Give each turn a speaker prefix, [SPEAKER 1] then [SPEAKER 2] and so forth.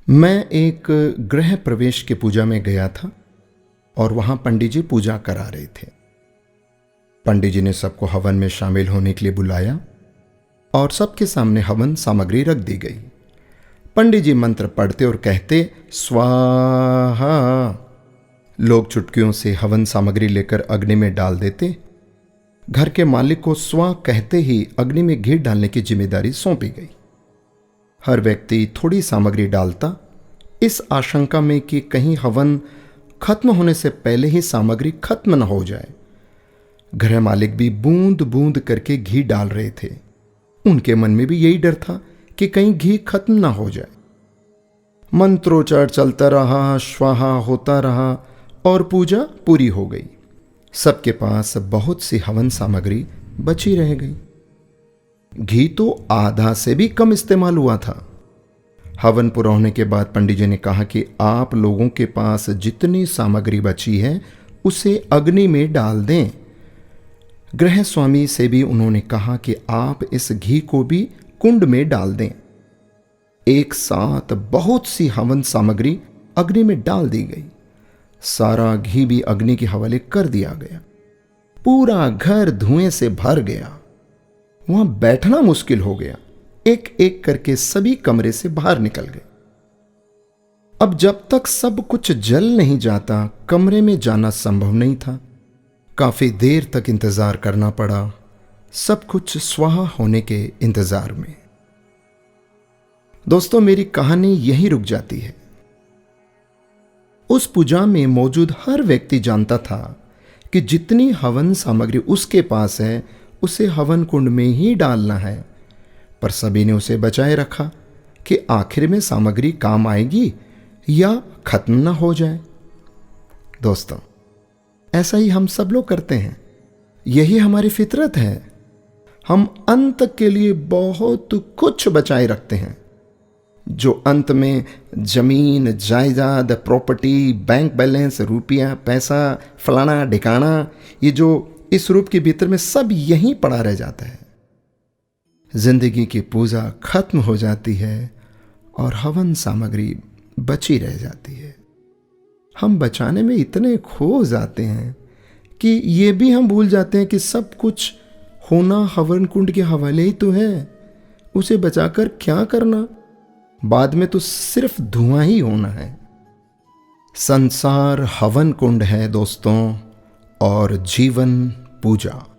[SPEAKER 1] मैं एक गृह प्रवेश के पूजा में गया था और वहां पंडित जी पूजा करा रहे थे। पंडित जी ने सबको हवन में शामिल होने के लिए बुलाया और सबके सामने हवन सामग्री रख दी गई। पंडित जी मंत्र पढ़ते और कहते स्वाहा। लोग चुटकियों से हवन सामग्री लेकर अग्नि में डाल देते। घर के मालिक को स्वा कहते ही अग्नि में घी डालने की जिम्मेदारी सौंपी गई। हर व्यक्ति थोड़ी सामग्री डालता, इस आशंका में कि कहीं हवन खत्म होने से पहले ही सामग्री खत्म न हो जाए। गृह मालिक भी बूंद बूंद करके घी डाल रहे थे। उनके मन में भी यही डर था कि कहीं घी खत्म ना हो जाए। मंत्रोच्चार चलता रहा, स्वाहा होता रहा और पूजा पूरी हो गई। सबके पास बहुत सी हवन सामग्री बची रह गई। घी तो आधा से भी कम इस्तेमाल हुआ था। हवन पूरा होने के बाद पंडित जी ने कहा कि आप लोगों के पास जितनी सामग्री बची है उसे अग्नि में डाल दें। गृह स्वामी से भी उन्होंने कहा कि आप इस घी को भी कुंड में डाल दें। एक साथ बहुत सी हवन सामग्री अग्नि में डाल दी गई। सारा घी भी अग्नि के हवाले कर दिया गया। पूरा घर धुएं से भर गया। वहां बैठना मुश्किल हो गया। एक एक करके सभी कमरे से बाहर निकल गए। अब जब तक सब कुछ जल नहीं जाता, कमरे में जाना संभव नहीं था। काफी देर तक इंतजार करना पड़ा, सब कुछ स्वाहा होने के इंतजार में। दोस्तों, मेरी कहानी यहीं रुक जाती है। उस पूजा में मौजूद हर व्यक्ति जानता था कि जितनी हवन सामग्री उसके पास है उसे हवन कुंड में ही डालना है, पर सभी ने उसे बचाए रखा कि आखिर में सामग्री काम आएगी या खत्म ना हो जाए। दोस्तों, ऐसा ही हम सब लोग करते हैं। यही हमारी फितरत है। हम अंत के लिए बहुत कुछ बचाए रखते हैं, जो अंत में जमीन, जायदाद, प्रॉपर्टी, बैंक बैलेंस, रुपया, पैसा, फलाना ढिकाना, ये जो इस रूप के भीतर में सब यहीं पड़ा रह जाता है। जिंदगी की पूजा खत्म हो जाती है और हवन सामग्री बची रह जाती है। हम बचाने में इतने खो जाते हैं कि ये भी हम भूल जाते हैं कि सब कुछ होना हवन कुंड के हवाले ही तो है। उसे बचाकर क्या करना? बाद में तो सिर्फ धुआं ही होना है। संसार हवन कुंड है दोस्तों, और जीवन पूजा।